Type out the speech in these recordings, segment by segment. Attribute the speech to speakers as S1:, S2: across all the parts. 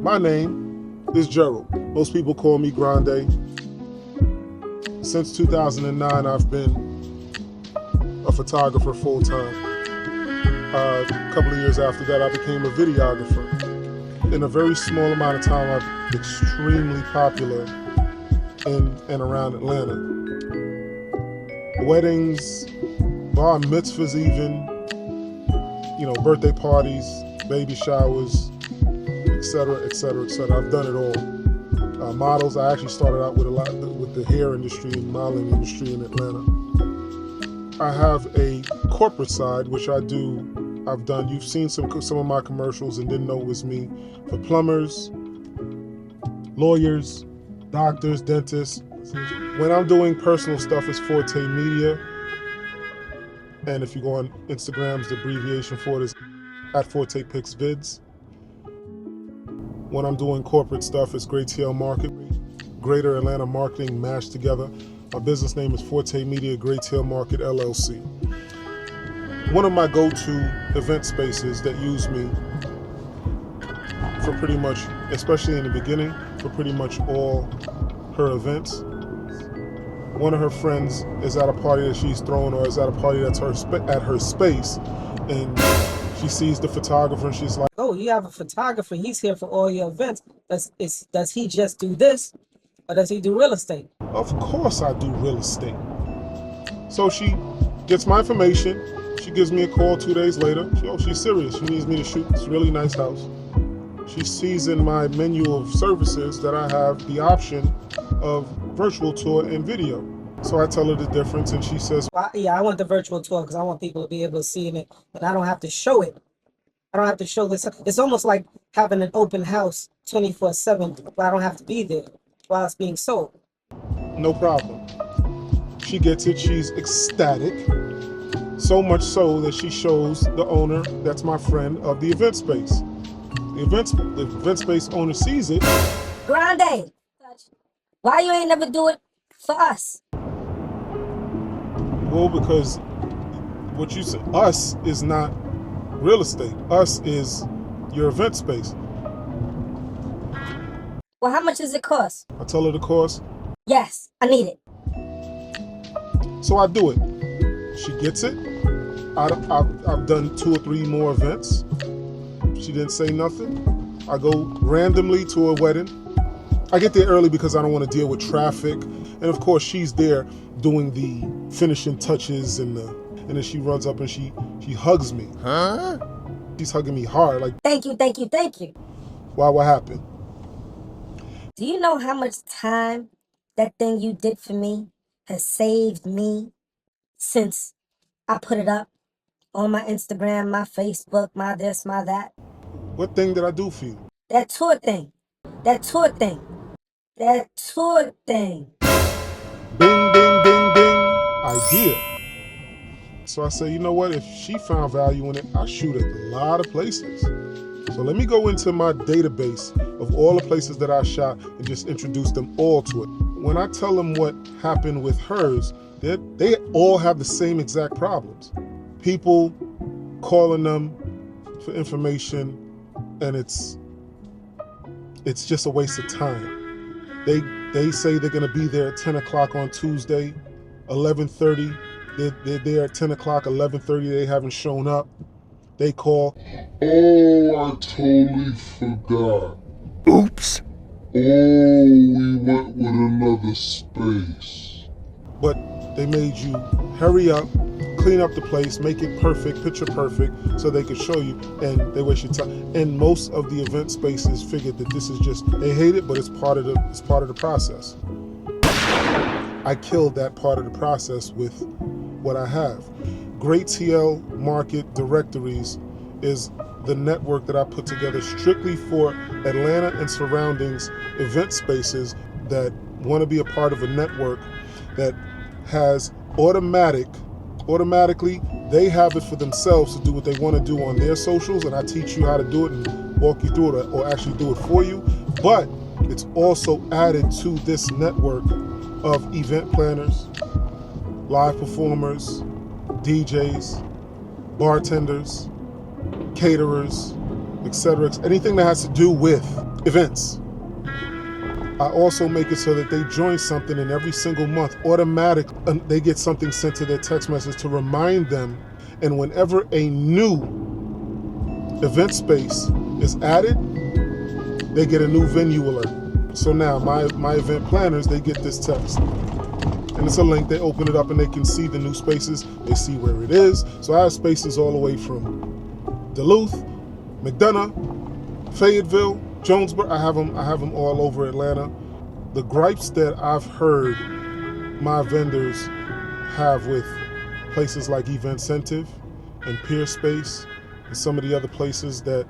S1: My name is Gerald. Most people call me Grande. Since 2009, I've been a photographer full-time. A couple of years after that, I became a videographer. In a very small amount of time, I'm extremely popular in and around Atlanta. Weddings, bar mitzvahs even, birthday parties, baby showers, etc., etc., etc. I've done it all. Models, I actually started out with the hair industry and modeling industry in Atlanta. I have a corporate side, which I've done. You've seen some of my commercials and didn't know it was me, for plumbers, lawyers, doctors, dentists. When I'm doing personal stuff, it's Forte Media. And if you go on Instagrams, the abbreviation for it is @FortePixVids. When I'm doing corporate stuff, it's GreATLMarket, Greater Atlanta Marketing mashed together. My business name is Forte Media GreATLMarket LLC. One of my go-to event spaces that use me for pretty much, especially in the beginning, for pretty much all her events. One of her friends is at a party that she's throwing, or is at a party that's at her space, and she sees the photographer and she's like,
S2: "Oh, you have a photographer, he's here for all your events. Does he just do this, or does he do real estate?"
S1: Of course I do real estate. So she gets my information, she gives me a call 2 days later. She's serious, she needs me to shoot this really nice house. She sees in my menu of services that I have the option of virtual tour and video. So I tell her the difference, and she says,
S2: "Well, yeah, I want the virtual tour because I want people to be able to see it, and I don't have to show it. I don't have to show this. It's almost like having an open house 24/7, but I don't have to be there while it's being sold."
S1: No problem. She gets it, she's ecstatic. So much so that she shows the owner, that's my friend, of the event space. The event space owner sees it.
S3: "Grande, why you ain't never do it for us?"
S1: Well, because what you said, us is not real estate. Us is your event space.
S3: "Well, how much does it cost?"
S1: I tell her the cost.
S3: "Yes, I need it."
S1: So I do it. She gets it. I've done 2 or 3 more events. She didn't say nothing. I go randomly to a wedding. I get there early because I don't want to deal with traffic. And of course, she's there doing the finishing touches, and then she runs up and she hugs me. Huh? She's hugging me hard, like,
S3: "Thank you, thank you, thank you."
S1: "Why, what happened?"
S3: Do you know how much time that thing you did for me has saved me since I put it up on my Instagram, my Facebook, my this, my that?
S1: What thing did I do for you?
S3: That tour thing. That tour thing. That tour thing.
S1: Bing, bing, bing, bing. Idea. So I say, you know what? If she found value in it, I shoot at a lot of places. So let me go into my database of all the places that I shot and just introduce them all to it. When I tell them what happened with hers, they all have the same exact problems. People calling them for information, and it's just a waste of time. They say they're gonna be there at 10 o'clock on Tuesday, 11:30. They're there at 10 o'clock, 11:30, they haven't shown up. They call, "Oh, I totally forgot.
S4: Oops.
S1: Oh, we went with another space." But they made you hurry up, clean up the place, make it perfect, picture perfect, so they could show you, and they waste your time. And most of the event spaces figured that this is just, they hate it, but it's part of the process. I killed that part of the process with what I have. GreATLMarket Directories is the network that I put together strictly for Atlanta and surroundings event spaces that want to be a part of a network that has automatically, they have it for themselves to do what they want to do on their socials, and I teach you how to do it and walk you through it, or actually do it for you. But it's also added to this network of event planners, live performers, DJs, bartenders, caterers, etc. Anything that has to do with events. I also make it so that they join something, and every single month, automatically, they get something sent to their text message to remind them. And whenever a new event space is added, they get a new venue alert. So now my event planners, they get this text. And it's a link, they open it up and they can see the new spaces, they see where it is. So I have spaces all the way from Duluth, McDonough, Fayetteville, Jonesboro. I have them all over Atlanta. The gripes that I've heard my vendors have with places like Eventcentive and Peerspace and some of the other places that,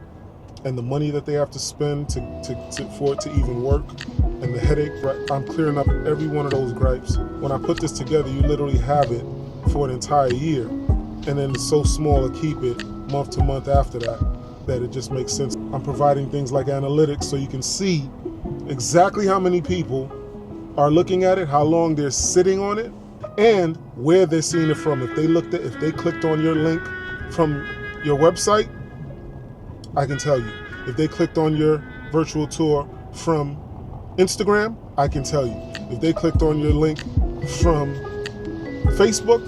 S1: and the money that they have to spend for it to even work, and the headache, I'm clearing up every one of those gripes. When I put this together, you literally have it for an entire year, and then it's so small to keep it month to month after that it just makes sense. I'm providing things like analytics so you can see exactly how many people are looking at it, how long they're sitting on it, and where they're seeing it from. If they clicked on your link from your website, I can tell you. If they clicked on your virtual tour from Instagram, I can tell you. If they clicked on your link from Facebook,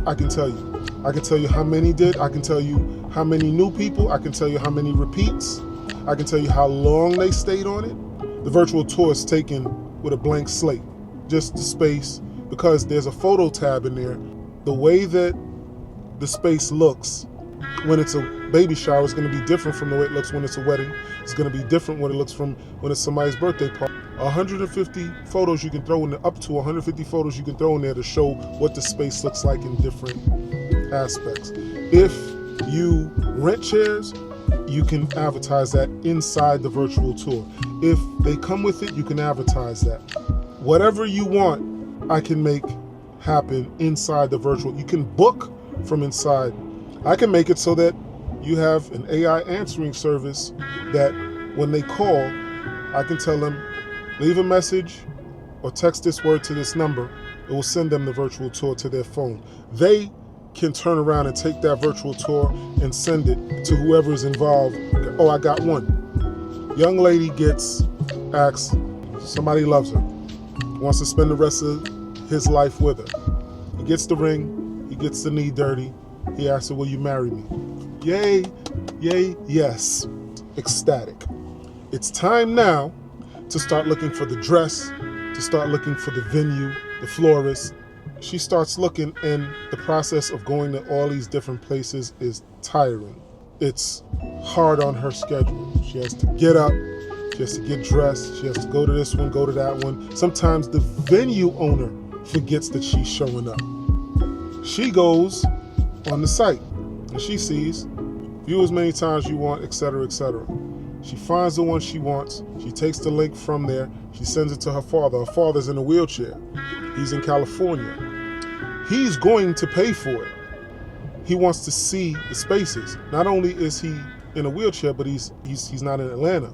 S1: I can tell you. I can tell you how many did. I can tell you how many new people. I can tell you how many repeats. I can tell you how long they stayed on it. The virtual tour is taken with a blank slate, just the space, because there's a photo tab in there. The way that the space looks when it's a baby shower is going to be different from the way it looks when it's a wedding. It's going to be different when it looks from when it's somebody's birthday party. 150 photos you can throw in there, up to 150 photos you can throw in there to show what the space looks like in different aspects. If you rent chairs, you can advertise that inside the virtual tour. If they come with it, you can advertise that. Whatever you want, I can make happen inside the virtual. You can book from inside. I can make it so that you have an AI answering service that when they call, I can tell them, leave a message or text this word to this number. It will send them the virtual tour to their phone. They can turn around and take that virtual tour and send it to whoever is involved. Oh, I got one. Young lady gets asked, somebody loves her, wants to spend the rest of his life with her. He gets the ring, he gets the knee dirty. He asks her, will you marry me? Yay, yay, yes. Ecstatic. It's time now to start looking for the dress, to start looking for the venue, the florist. She starts looking, and the process of going to all these different places is tiring. It's hard on her schedule. She has to get up, she has to get dressed, she has to go to this one, go to that one. Sometimes the venue owner forgets that she's showing up. She goes on the site and she sees view as many times you want, etc., etc. She finds the one she wants. She takes the link from there. She sends it to her father. Her father's in a wheelchair. He's in California. He's going to pay for it. He wants to see the spaces. Not only is he in a wheelchair, but he's not in Atlanta.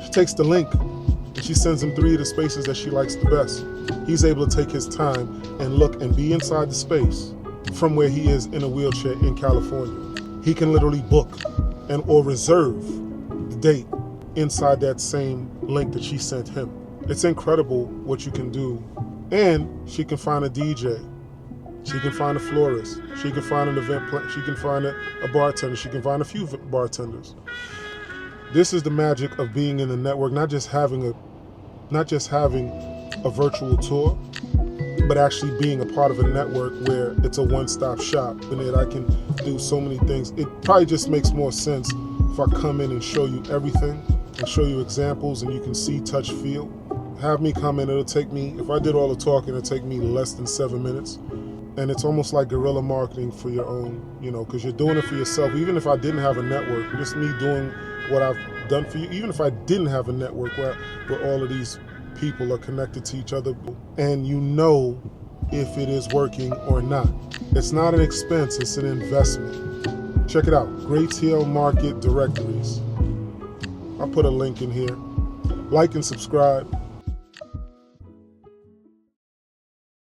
S1: She takes the link and she sends him 3 of the spaces that she likes the best. He's able to take his time and look and be inside the space from where he is in a wheelchair in California. He can literally book and or reserve the date inside that same link that she sent him. It's incredible what you can do. And she can find a DJ. She can find a florist. She can find an event plan. She can find a bartender. She can find a few bartenders. This is the magic of being in the network, not just having a virtual tour, but actually being a part of a network where it's a one-stop shop and that I can do so many things. It probably just makes more sense if I come in and show you everything and show you examples and you can see, touch, feel. Have me come in, it'll take me, if I did all the talking, it'll take me less than 7 minutes. And it's almost like guerrilla marketing for your own, because you're doing it for yourself. Even if I didn't have a network, just me doing what I've done for you, even if I didn't have a network where all of these people are connected to each other, and you know if it is working or not. It's not an expense, it's an investment. Check it out, GreATLMarket Directories. I'll put a link in here. Like and subscribe.